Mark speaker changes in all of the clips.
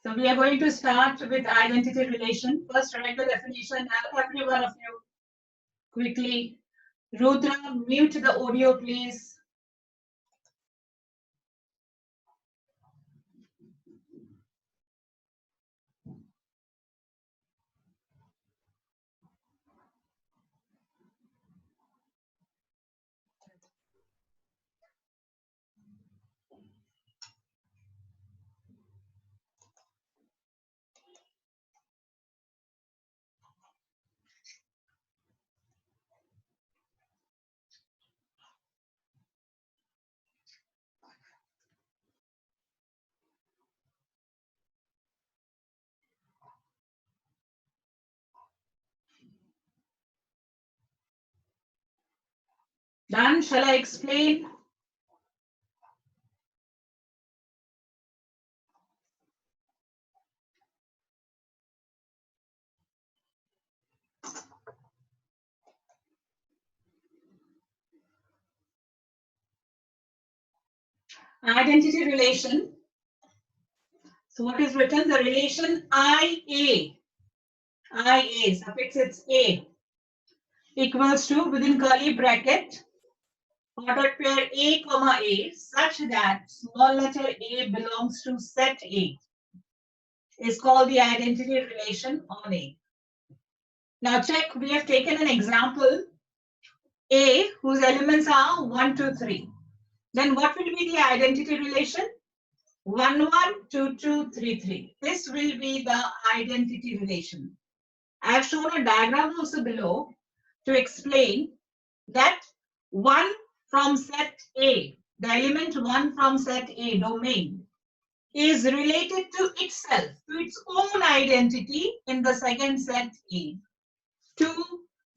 Speaker 1: So we are going to start with identity relation. First, write the definition. Every one of you quickly. Rudra, mute the audio, please. Done. Shall I explain? Identity relation. So what is written? The relation IA, suffix it's A, equals to, within curly bracket, ordered pair A comma A, such that small letter A belongs to set A, is called the identity relation on A. Now check, we have taken an example A whose elements are 1, 2, 3. Then what will be the identity relation? 1, 1, 2, 2, 3, 3. This will be the identity relation. I have shown a diagram also below to explain that 1 from set A, the element 1 from set A domain, is related to itself, to its own identity in the second set A. 2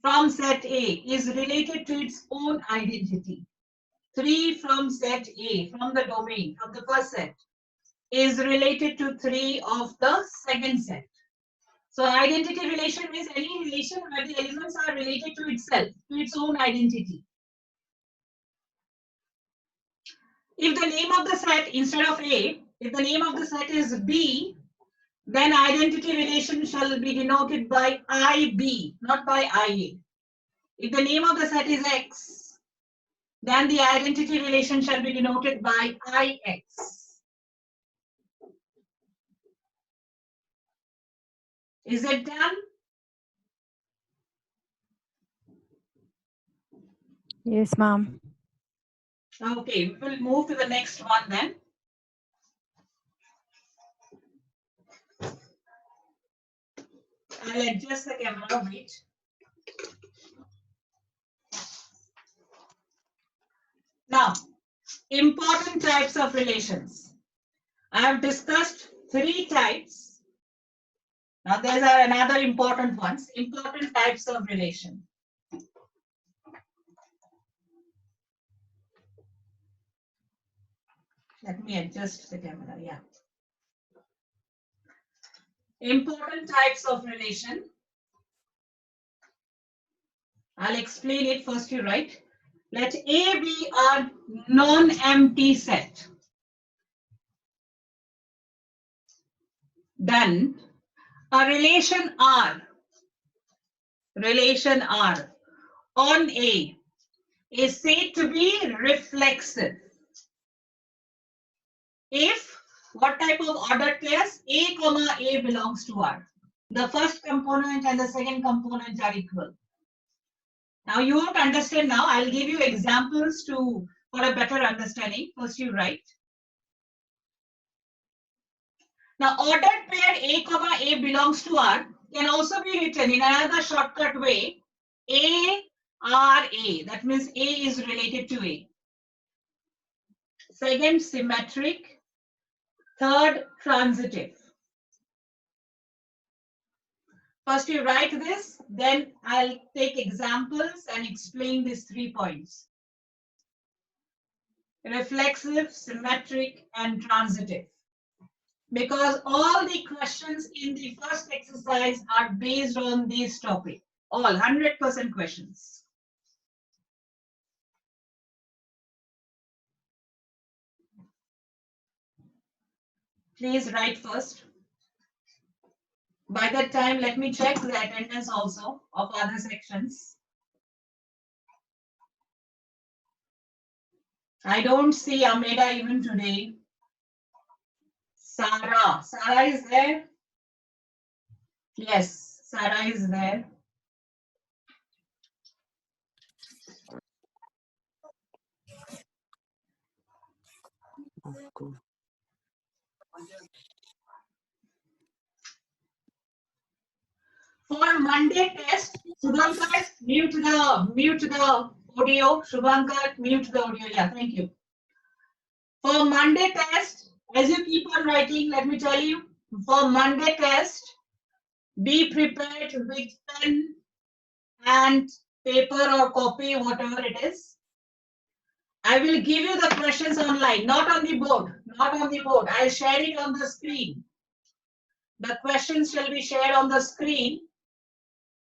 Speaker 1: from set A is related to its own identity. 3 from set A, from the domain, from the first set, is related to 3 of the second set. So identity relation means any relation where the elements are related to itself, to its own identity. If the name of the set, instead of A, if the name of the set is B, then identity relation shall be denoted by IB, not by IA. If the name of the set is X, then the identity relation shall be denoted by IX. Is it done?
Speaker 2: Yes, ma'am.
Speaker 1: Okay, we will move to the next one then. I'll adjust the camera, wait. Now, important types of relations. I have discussed 3 types. Now, there are another important ones, important types of relation. Let me adjust the camera, yeah. Important types of relation. I'll explain it first, you write. Let A be a non-empty set. Then a relation R on A is said to be reflexive if what type of ordered pairs? A comma A belongs to R. The first component and the second component are equal. Now you won't understand now. I'll give you examples for a better understanding. First you write. Now ordered pair A comma A belongs to R can also be written in another shortcut way. A R A. That means A is related to A. Second, symmetric. Third, transitive. First you write this, then I'll take examples and explain these 3 points. Reflexive, symmetric, and transitive. Because all the questions in the first exercise are based on this topic. All 100% questions. Please write first. By that time, let me check the attendance also of other sections. I don't see Ameda even today. Sarah. Sarah is there? Yes, Sarah is there.
Speaker 3: Okay.
Speaker 1: For Monday test, Shubhankar, mute the audio. Shubhankar, mute the audio. Yeah, thank you. For Monday test, as you keep on writing, let me tell you, for Monday test, be prepared with pen and paper or copy, whatever it is. I will give you the questions online, not on the board, not on the board. I'll share it on the screen. The questions shall be shared on the screen.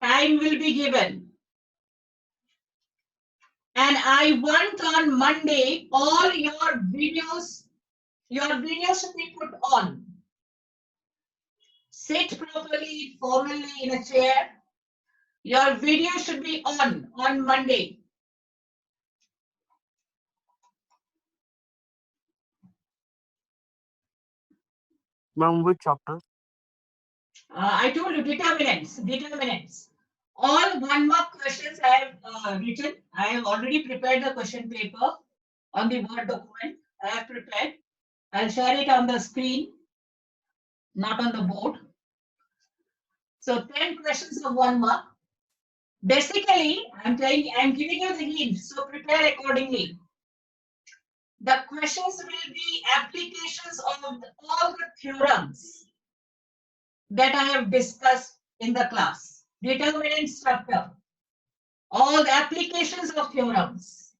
Speaker 1: Time will be given. And I want on Monday, all your videos should be put on. Sit properly, formally in a chair. Your video should be on Monday.
Speaker 3: Ma'am, which chapter?
Speaker 1: I told you determinants. All 1 mark questions I have written. I have already prepared the question paper on the Word document. I have prepared. I'll share it on the screen, not on the board. So 10 questions of 1 mark. Basically, I'm giving you the hint, so prepare accordingly. The questions will be applications of all the theorems that I have discussed in the class. Determinant structure, all the applications of theorems.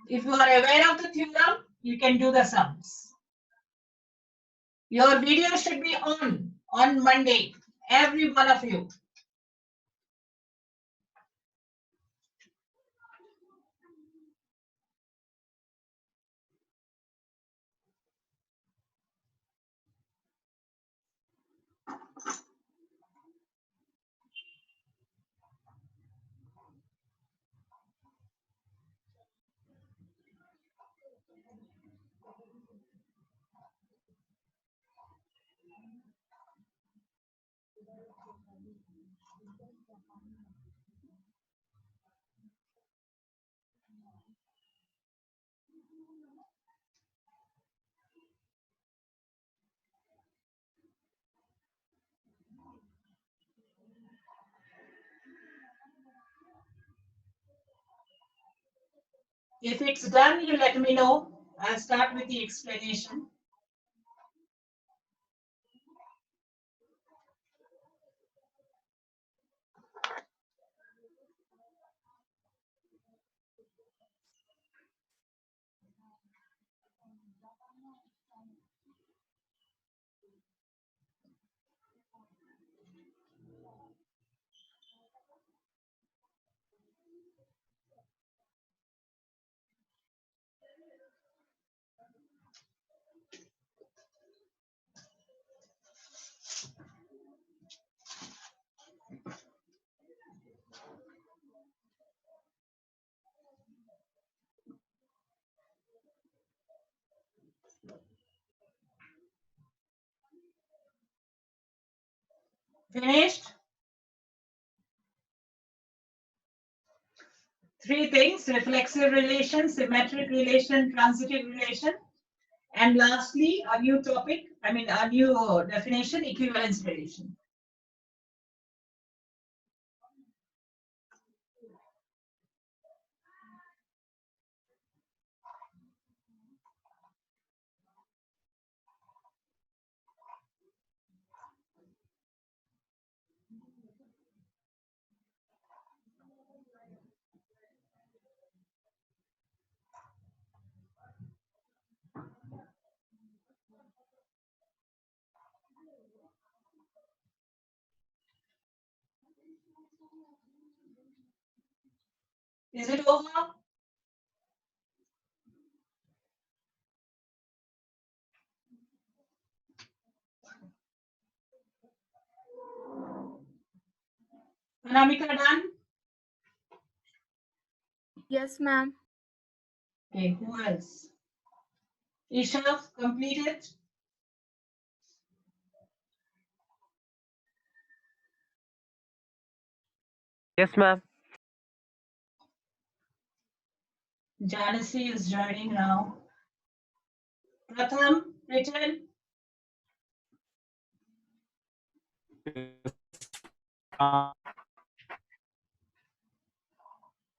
Speaker 1: If you are aware of the theorem, you can do the sums. Your video should be on Monday, every one of you. If it's done, you let me know. I'll start with the explanation. Finished? 3 things: reflexive relation, symmetric relation, transitive relation. And lastly, a new topic, a new definition, equivalence relation. Is it over? Anamika done?
Speaker 2: Yes, ma'am.
Speaker 1: Okay, who else? Isha completed?
Speaker 3: Yes, ma'am.
Speaker 1: Janasi is joining now. Pratham, written?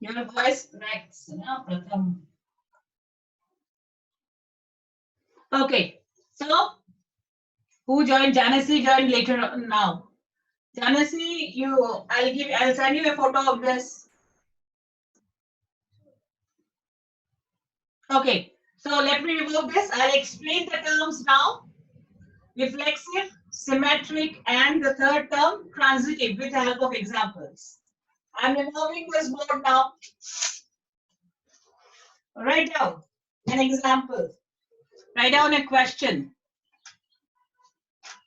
Speaker 1: Your voice cracks, no, Pratham. Okay, so who joined? Janasi joined later on now. Janasi, I'll send you a photo of this. Okay, so let me remove this. I'll explain the terms now. Reflexive, symmetric, and the third term, transitive, with the help of examples. I'm removing this board now. Write down an example. Write down a question.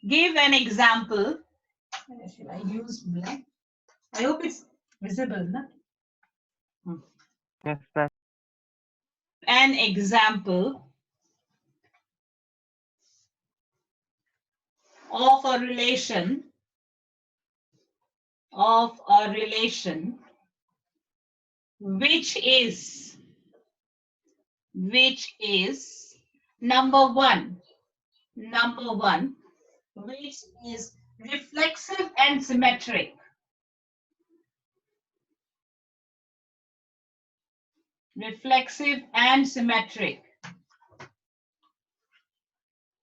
Speaker 1: Give an example. Should I use black? I hope it's visible, no?
Speaker 3: Yes, ma'am.
Speaker 1: An example of a relation which is number one, which is reflexive and symmetric. Reflexive and symmetric.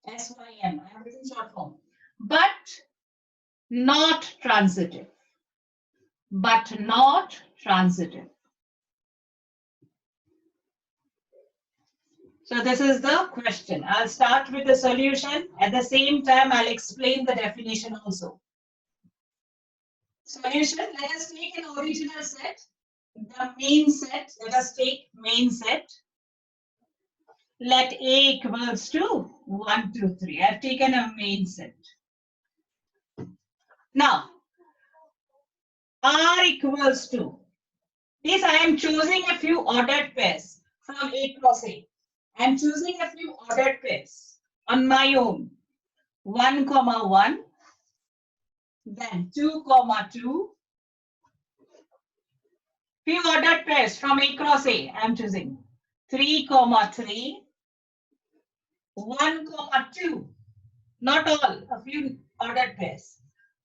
Speaker 1: SYM, I have written short form. But not transitive. But not transitive. So this is the question. I'll start with the solution. At the same time, I'll explain the definition also. Solution, let us take an original set. The main set, let us take main set. Let A equals to 1, 2, 3. I've taken a main set. Now, R equals to this. I am choosing a few ordered pairs from A cross A. I am choosing a few ordered pairs on my own. 1, 1, then 2, 2. Few ordered pairs from A cross A. I am choosing 3, 3, 1, 2. Not all, a few ordered pairs.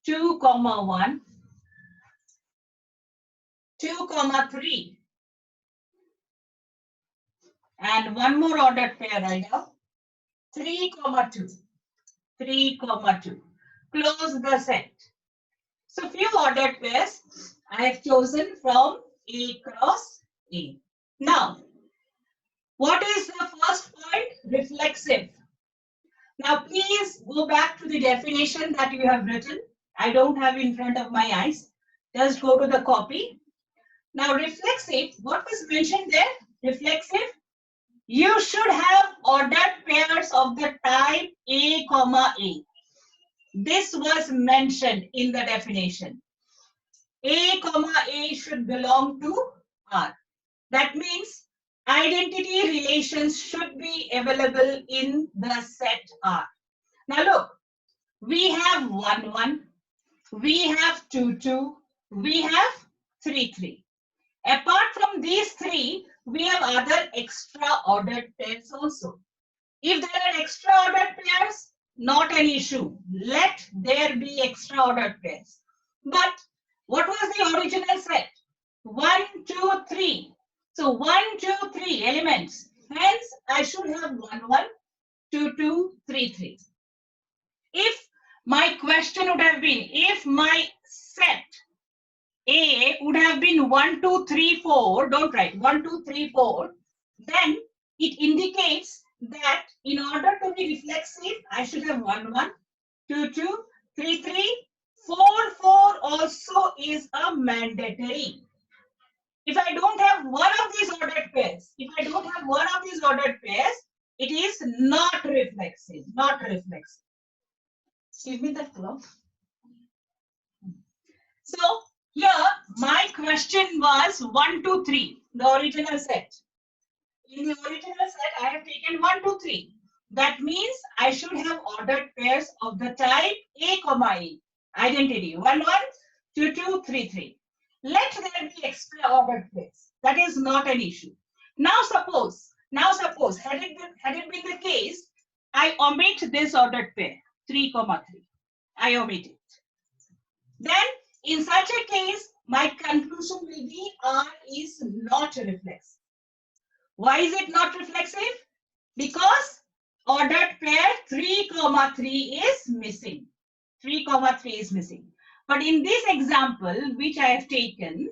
Speaker 1: 2, 1, 2, 3. And one more ordered pair right now. 3, 2. 3, 2. Close the set. So few ordered pairs I have chosen from A cross A. Now, what is the first point? Reflexive. Now, please go back to the definition that you have written. I don't have in front of my eyes. Just go to the copy. Now, reflexive, what was mentioned there? Reflexive, you should have ordered pairs of the type A, A. This was mentioned in the definition. A, A should belong to R. That means identity relations should be available in the set R. Now look, we have 1, 1, we have 2, 2, we have 3, 3. Apart from these three, we have other extra ordered pairs also. If there are extra ordered pairs, not an issue. Let there be extra ordered pairs. But what was the original set? 1, 2, 3. So 1, 2, 3 elements. Hence, I should have 1, 1, 2, 2, 3, 3. If my question would have been, if my set A would have been 1, 2, 3, 4, don't write 1, 2, 3, 4, then it indicates that in order to be reflexive, I should have 1, 1, 2, 2, 3, 3, 4, 4 also is a mandatory. If I don't have one of these ordered pairs, it is not reflexive, Excuse me, that clock. So Here, my question was 1, 2, 3, the original set. In the original set, I have taken 1, 2, 3. That means I should have ordered pairs of the type A, A. Identity 1, 1, 2, 2, 3, 3. Let there be extra ordered pairs. That is not an issue. Now suppose, had it been the case, I omit this ordered pair 3, 3. I omit it. Then in such a case, my conclusion will be R is not reflexive. Why is it not reflexive? Because ordered pair 3, 3 is missing. 3, 3 is missing. But in this example, which I have taken,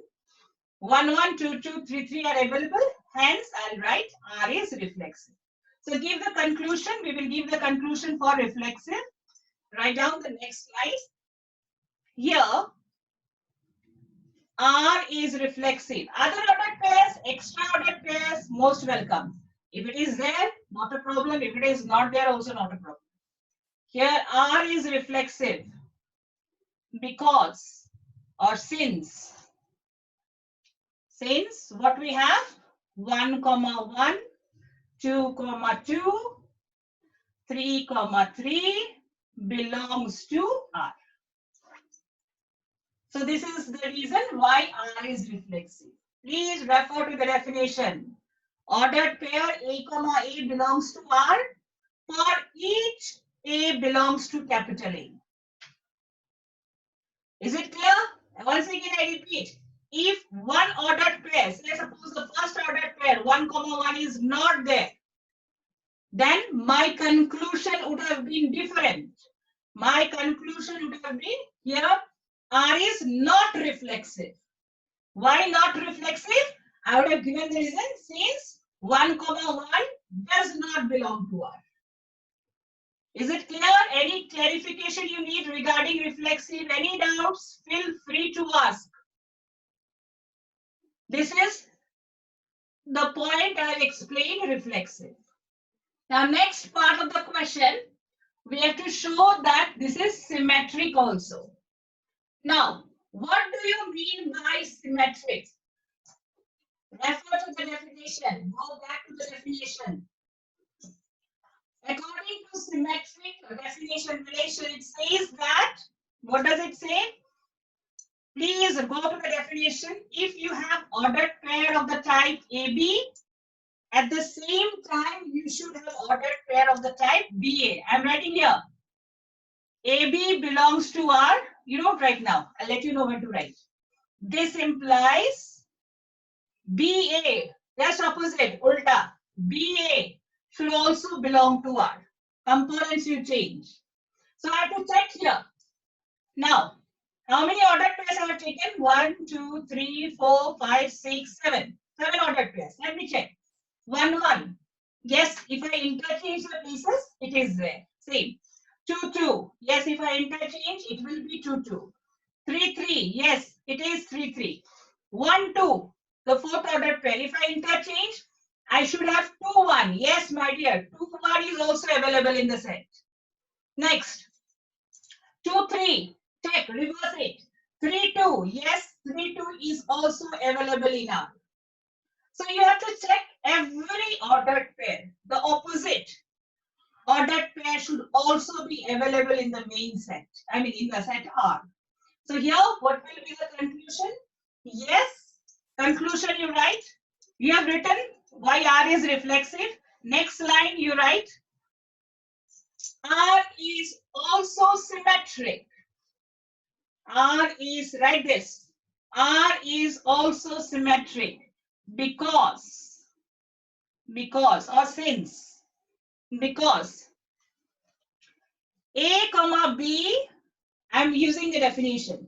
Speaker 1: 1, 1, 2, 2, 3, 3 are available. Hence, I'll write R is reflexive. So give the conclusion. We will give the conclusion for reflexive. Write down the next slide. Here, R is reflexive. Other ordered pairs, extra ordered pairs, most welcome. If it is there, not a problem. If it is not there, also not a problem. Here, R is reflexive because or since what we have 1, 1, 2, 2, 3, 3 belongs to R. So this is the reason why R is reflexive. Please refer to the definition. Ordered pair A, A belongs to R. For each A belongs to capital A. Is it clear? Once again I repeat. If one ordered pair, let's suppose the first ordered pair 1, 1 is not there, then my conclusion would have been different. My conclusion would have been here R is not reflexive. Why not reflexive? I would have given the reason since 1, 1 does not belong to R. Is it clear? Any clarification you need regarding reflexive? Any doubts? Feel free to ask. This is the point I'll explain reflexive. Now, next part of the question, we have to show that this is symmetric also. Now, what do you mean by symmetric? Refer to the definition. Go back to the definition. According to symmetric definition relation, it says that, what does it say? Please go to the definition. If you have ordered pair of the type AB, at the same time, you should have ordered pair of the type BA. I'm writing here. AB belongs to R. You don't write now. I'll let you know when to write. This implies BA, just opposite, ulta. BA should also belong to R. Components you change. So I have to check here. Now, how many ordered pairs I have taken? 1, 2, 3, 4, 5, 6, 7. 7 ordered pairs. Let me check. 1, 1. Yes, if I interchange the pieces, it is there. Same. 2, 2. Yes, if I interchange, it will be 2, 2. 3, 3. Yes, it is 3, 3. 1, 2. The fourth ordered pair. If I interchange, I should have 2, 1. Yes, my dear. 2, 1 is also available in the set. Next. 2, 3. Check. Reverse it. 3, 2. Yes, 3, 2 is also available in R. So you have to check every ordered pair. The opposite ordered pair should also be available in the main set. I mean in the set R. So here, what will be the conclusion? Yes. Conclusion you write. You have written why R is reflexive. Next line you write. R is also symmetric. R is, write this. R is also symmetric because or since, because A, B, I'm using the definition,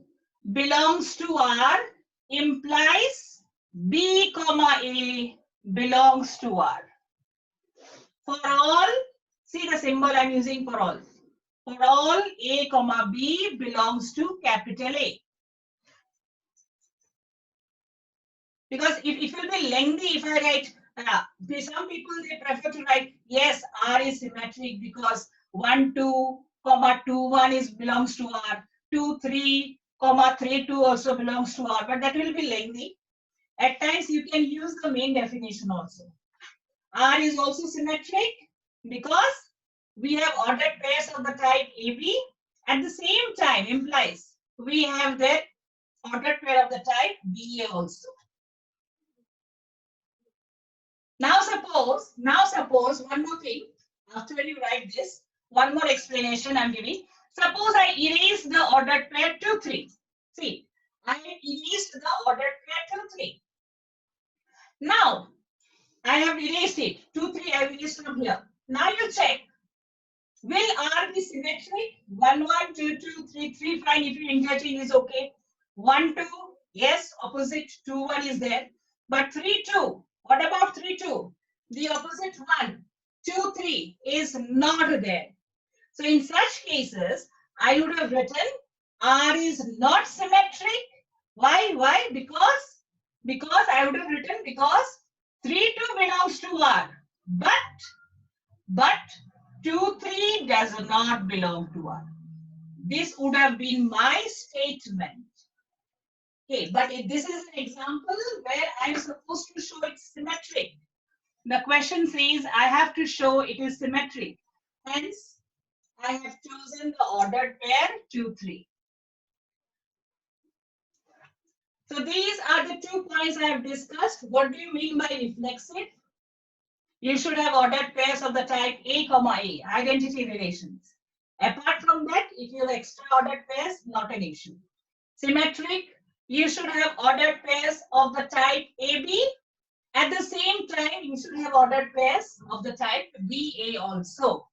Speaker 1: belongs to R implies B, A belongs to R. For all, see the symbol I'm using for all. For all A, B belongs to capital A. Because it will be lengthy if I write, some people they prefer to write, yes, R is symmetric because 1, 2, 2, 1 belongs to R. 2, 3, comma 3, 2 also belongs to R, but that will be lengthy. At times you can use the main definition also. R is also symmetric because we have ordered pairs of the type AB. At the same time implies we have that ordered pair of the type BA also. Now suppose one more thing, after when you write this, one more explanation I'm giving. Suppose I erase the ordered pair 2, 3. See, I erased the ordered pair 2, 3. Now, I have erased it. 2, 3 I have erased from here. Now you check, will R be symmetric? 1, 1, 2, 2, 3, 3, fine. If you interchange is okay. 1, 2, yes, opposite 2, 1 is there. But 3, 2, what about 3, 2? The opposite 1, 2, 3 is not there. So in such cases, I would have written R is not symmetric. Why? Why? Because I would have written because 3, 2 belongs to R. But 2, 3 does not belong to R. This would have been my statement. Okay, but if this is an example where I'm supposed to show it's symmetric. The question says I have to show it is symmetric. Hence, I have chosen the ordered pair 2, 3. So these are the 2 points I have discussed. What do you mean by reflexive? You should have ordered pairs of the type A, A, identity relations. Apart from that, if you have extra ordered pairs, not an issue. Symmetric, you should have ordered pairs of the type AB. At the same time, you should have ordered pairs of the type BA also.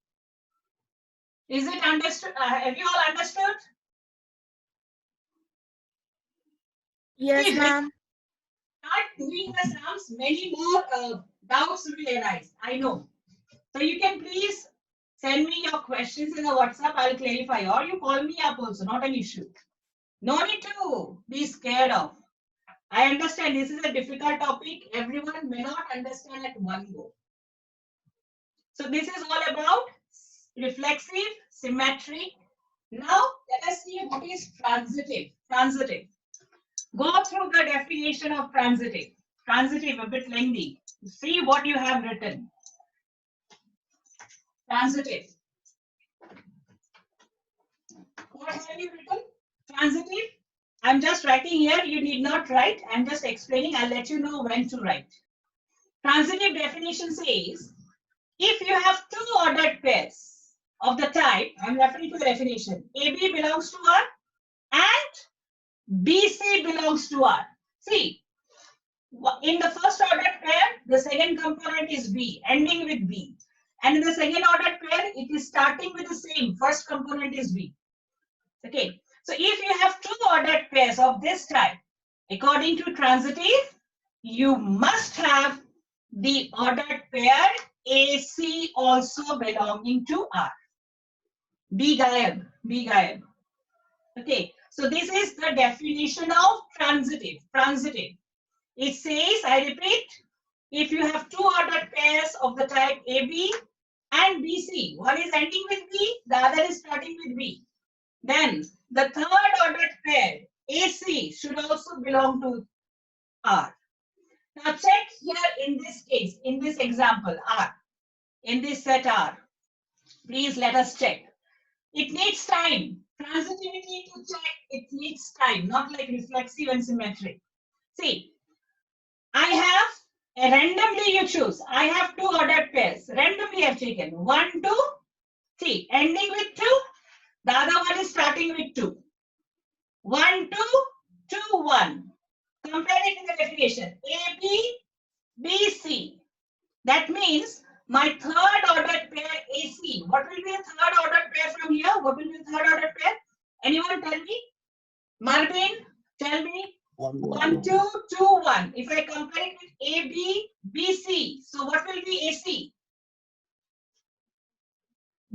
Speaker 1: Is it understood? Have you all understood?
Speaker 2: Yes, ma'am.
Speaker 1: Start doing the sums, many more doubts will arise. I know. So you can please send me your questions in the WhatsApp. I'll clarify, or you call me up also, not an issue. No need to be scared of. I understand this is a difficult topic. Everyone may not understand at one go. So this is all about reflexive, symmetric. Now let us see what is transitive. Transitive. Go through the definition of transitive. Transitive, a bit lengthy. See what you have written. Transitive. What have you written? Transitive. I'm just writing here. You need not write. I'm just explaining. I'll let you know when to write. Transitive definition says, if you have 2 ordered pairs of the type, I'm referring to the definition, AB belongs to R and BC belongs to R. See, in the first ordered pair, the second component is B, ending with B. And in the second ordered pair, it is starting with the same. First component is B. Okay. So if you have 2 ordered pairs of this type, according to transitive, you must have the ordered pair AC also belonging to R. B gayab, B gayab. Okay. So this is the definition of transitive. Transitive. It says, I repeat, if you have 2 ordered pairs of the type AB and BC, one is ending with B, the other is starting with B, then the third ordered pair AC should also belong to R. Now check here in this case, in this example, R, in this set R. Please let us check. It needs time. Transitivity to check, it needs time, not like reflexive and symmetric. See, I have randomly you choose. I have 2 ordered pairs. Randomly I have taken 1, 2, 3, ending with 2. The other one is starting with 2. 1, 2, 2, 1. Compare it in the definition. A, B, B, C. That means my third ordered pair AC. What will be the third ordered pair from here? What will be the third ordered pair? Anyone tell me? Marvin, tell me. 1, 2, 2, 1. If I compare it with A, B, B, C, so what will be AC?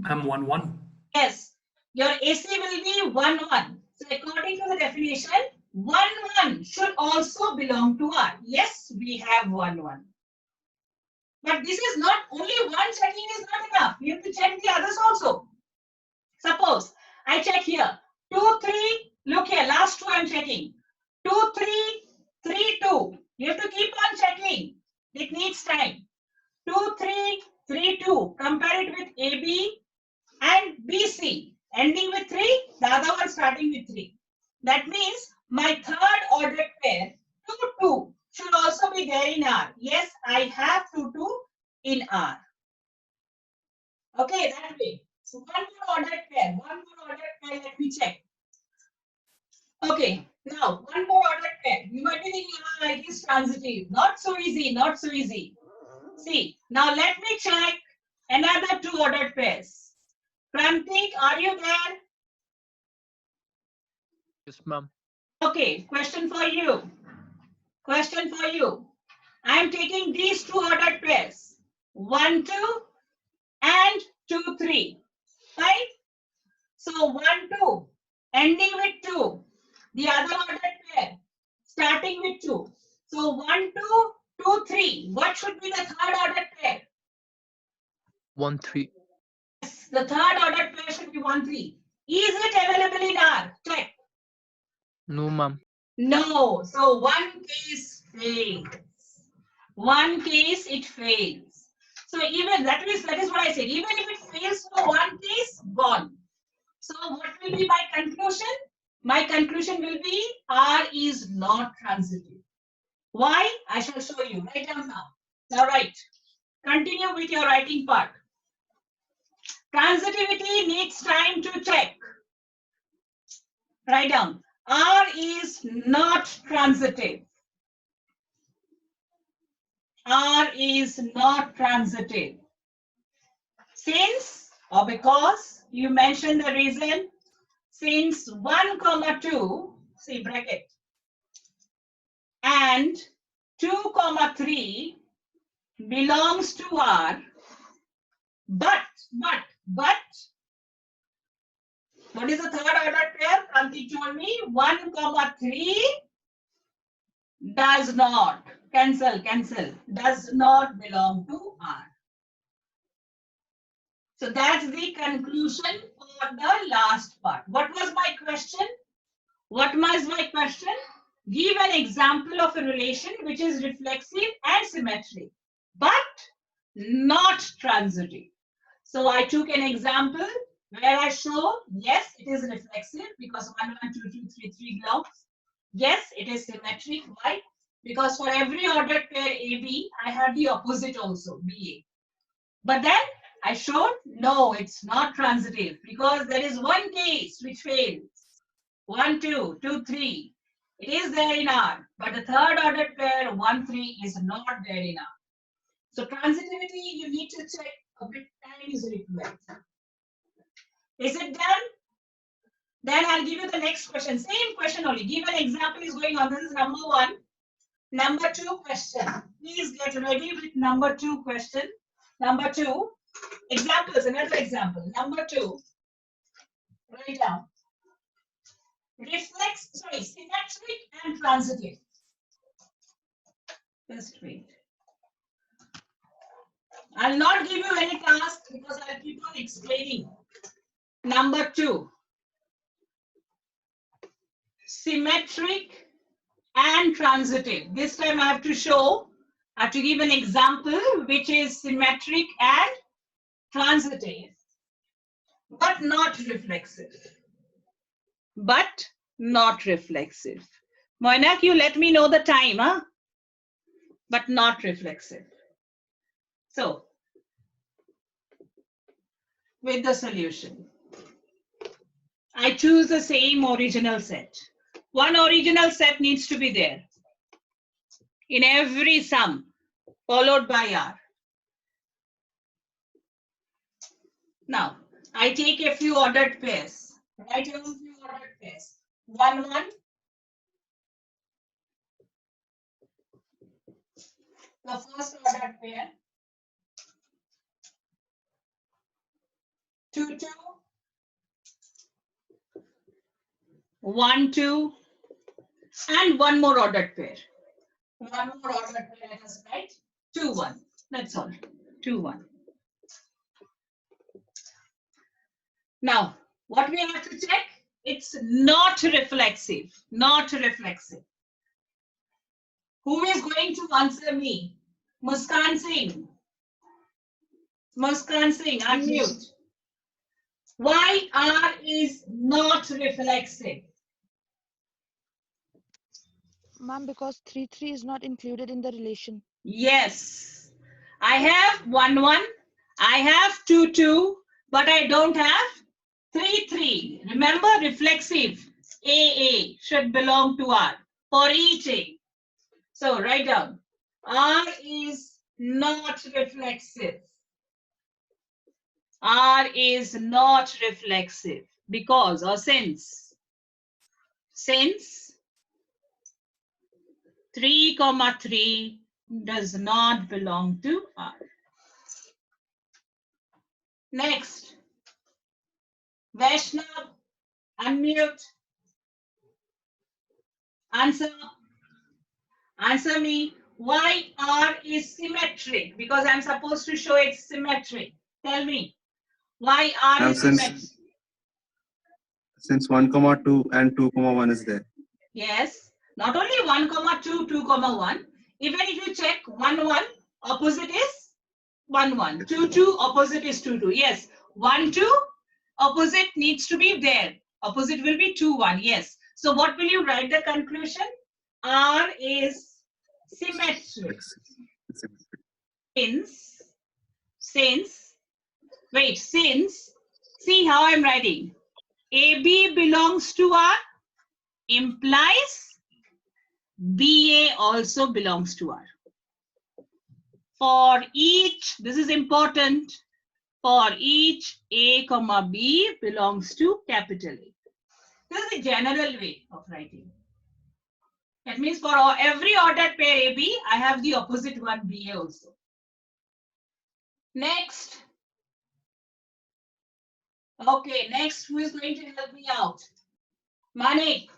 Speaker 4: I'm 1, 1.
Speaker 1: Yes, your AC will be 1, 1. So according to the definition, 1, 1 should also belong to R. Yes, we have 1, 1. But this is not, only one checking is not enough. You have to check the others also. Suppose I check here 2, 3, Look here, last two I'm checking. 2, 3, 3, 2. You have to keep on checking. It needs time. 2, 3, 3, 2. Compare it with AB and BC. Ending with 3, the other one starting with 3. That means my third ordered pair, 2, 2, should also be there in R. Yes, I have 2, 2 in R. Okay, that way. So one more ordered pair, let me check. Okay, now one more ordered pair. You might be thinking, it is transitive. Not so easy, not so easy. See, now let me check another two ordered pairs. Prantik, are you there?
Speaker 3: Yes, ma'am.
Speaker 1: Okay, question for you. Question for you. I am taking these two ordered pairs. 1, 2 and 2, 3. Right? So 1, 2, ending with 2. The other ordered pair, starting with 2. So 1, 2, 2, 3. What should be the third ordered pair?
Speaker 3: 1, 3.
Speaker 1: Yes, the third ordered pair should be 1, 3. Is it available in R? Check.
Speaker 3: No, ma'am.
Speaker 1: No. So one case fails. One case it fails. So even that is what I said. Even if it fails for one case, gone. So what will be my conclusion? My conclusion will be R is not transitive. Why? I shall show you. Write down now. All right. Continue with your writing part. Transitivity needs time to check. Write down. R is not transitive. R is not transitive. Since or because you mentioned the reason, since 1, 2, see bracket, and 2, 3 belongs to R, but, what is the third order pair? Prantik told me 1, 3 does not, cancel, does not belong to R. So that's the conclusion for the last part. What was my question? What was my question? Give an example of a relation which is reflexive and symmetric, but not transitive. So I took an example where I show, yes, it is reflexive because 1, 1, 2, 2, 3, 3 belongs. Yes, it is symmetric. Why? Because for every ordered pair AB, I have the opposite also, BA. But then I showed, no, it's not transitive because there is one case which fails. 1, 2, 2, 3. It is there in R, but the third ordered pair 1, 3 is not there in R. So transitivity, you need to check a bit time is required. Is it done? Then I'll give you the next question. Same question only. Give an example is going on. This is number 1. Number 2 question. Please get ready with number 2 question. Number 2. Examples, another example. Number 2. Write down. Symmetric and transitive. Just wait. I'll not give you any task because I'll keep on explaining. Number 2. Symmetric and transitive. This time I have to give an example which is symmetric and transitive, but not reflexive. But not reflexive. Moinak, you let me know the time, huh? But not reflexive. So, with the solution, I choose the same original set. One original set needs to be there in every sum, followed by R. Now, I take a few ordered pairs. Write down a few ordered pairs. 1, 1. The first ordered pair. 2, 2. 1, 2. And one more ordered pair. One more ordered pair, let us write 2, 1. That's all. 2, 1. Now, what we have to check? It's not reflexive. Not reflexive. Who is going to answer me? Muskan Singh. Muskan Singh, unmute. Why R is not reflexive?
Speaker 2: Ma'am, because 3 is not included in the relation.
Speaker 1: Yes. I have 1, 1. I have 2, 2. But I don't have 3, 3. Remember, reflexive. AA should belong to R for each A. So write down. R is not reflexive. R is not reflexive because or since 3, 3 does not belong to R. Next, Vaishnav, unmute. Answer me. Why R is symmetric? Because I'm supposed to show it's symmetric. Tell me. Why R
Speaker 4: Ma'am,
Speaker 1: is symmetric?
Speaker 4: since 1, 2 and 2, 1 is there.
Speaker 1: Yes. Not only 1, 2, 2, 1. Even if you check 1, 1, opposite is 1, 1. 2, 2, opposite is 2, 2. Yes. 1, 2, opposite needs to be there. Opposite will be 2, 1. Yes. So what will you write the conclusion? R is symmetric. Since, see how I'm writing. AB belongs to R implies BA also belongs to R. For each, this is important, for each A, B belongs to capital A. This is the general way of writing. That means for every ordered pair AB, I have the opposite one BA also. Next. Okay, next, who is going to help me out? Manik,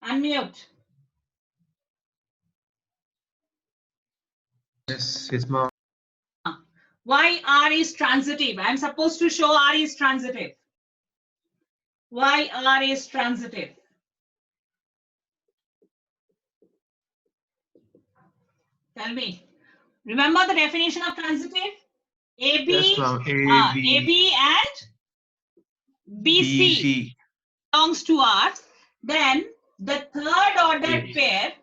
Speaker 1: unmute.
Speaker 5: Yes, ma'am.
Speaker 1: Why R is transitive? I'm supposed to show R is transitive. Why R is transitive? Tell me. Remember the definition of transitive? AB,
Speaker 5: Yes, ma'am.
Speaker 1: AB and BC belongs to R. Then the third ordered pair,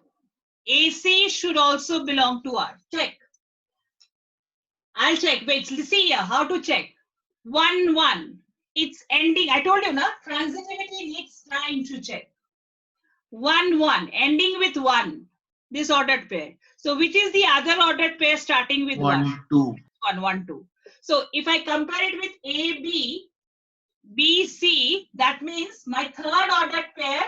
Speaker 1: AC, should also belong to R. Check. I'll check. Wait, see here. How to check? 1, 1. It's ending. I told you, na, transitivity needs time to check. 1, 1. Ending with 1. This ordered pair. So which is the other ordered pair starting with 1?
Speaker 5: 2.
Speaker 1: 1, 1, 2. So if I compare it with AB, BC, that means my third ordered pair,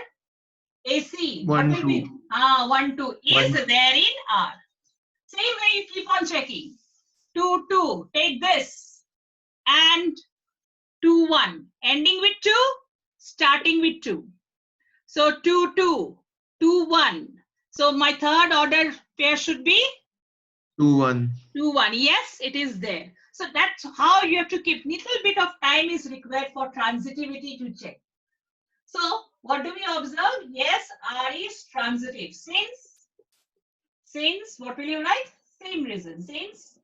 Speaker 1: AC,
Speaker 5: 1,
Speaker 1: what will be? 1, 2 is
Speaker 5: 1.
Speaker 1: there in R. Same way you keep on checking. 2, 2, take this. And 2, 1. Ending with 2, starting with 2. So 2, 2, 2, 1. So my third order pair should be
Speaker 5: 2, 1.
Speaker 1: 2, 1. Yes, it is there. So that's how you have to keep. Little bit of time is required for transitivity to check. So what do we observe? Yes, R is transitive. Since, what will you write? Same reason. Since,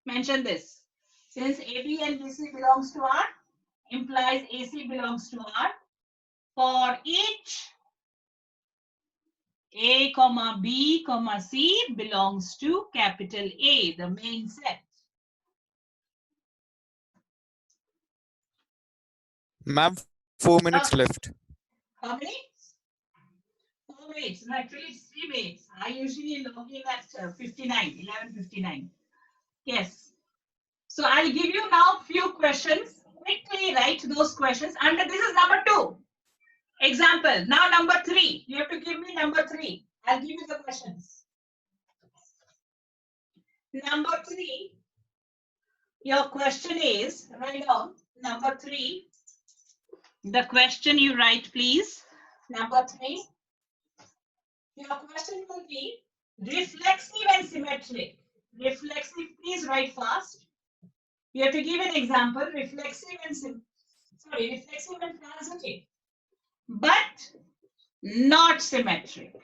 Speaker 1: mention this. Since AB and BC belongs to R, implies AC belongs to R. For each A, B, C belongs to capital A, the main set.
Speaker 6: Ma'am, 4 minutes left.
Speaker 1: How many? 4 minutes. No, actually it's 3 minutes. I usually log in at 11:59. Yes. So I'll give you now few questions. Quickly write those questions. And this is number 2. Example. Now number 3. You have to give me number 3. I'll give you the questions. Number 3. Your question is, write down number 3. The question you write, please. Number 3. Your question will be reflexive and symmetric. Reflexive, please write fast. You have to give an example. Reflexive and transitive. but not symmetric.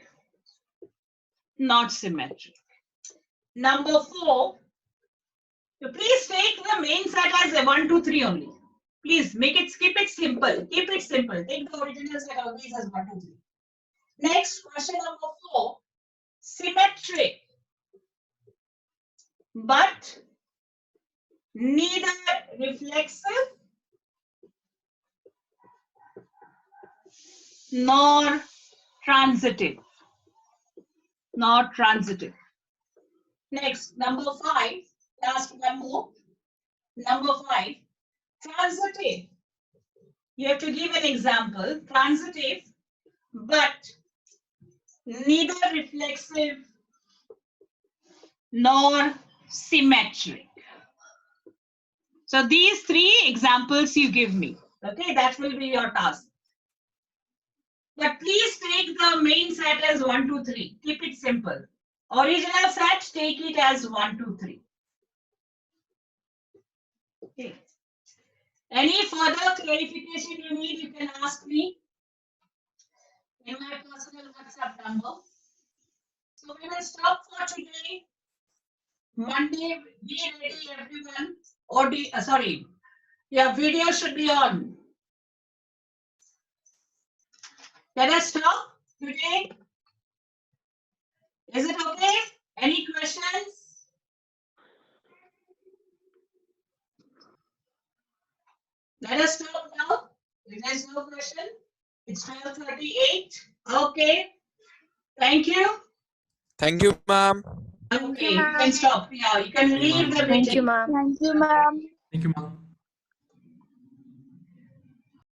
Speaker 1: Not symmetric. Number 4, please take the main set as a 1, 2, 3 only. Please keep it simple. Keep it simple. Take the original set always as 1, 2, 3. Next, question number 4. Symmetric, but neither reflexive nor transitive. Not transitive. Next, number 5. Last one more. Number 5. Transitive. You have to give an example. Transitive, but neither reflexive nor symmetric. So these 3 examples you give me. Okay, that will be your task. But please take the main set as 1, 2, 3. Keep it simple. Original set, take it as 1, 2, 3. Okay. Any further clarification you need, you can ask me in my personal WhatsApp number. So we will stop for today. Monday, be ready everyone. Sorry, your video should be on. Let us stop today. Is it okay? Any questions? Let us stop now. If there is no question, it's 12:38. Okay. Thank you.
Speaker 6: Thank you, ma'am.
Speaker 1: Okay, you can stop. Yeah, you can leave the meeting.
Speaker 2: Thank you, ma'am.
Speaker 7: Thank you, ma'am.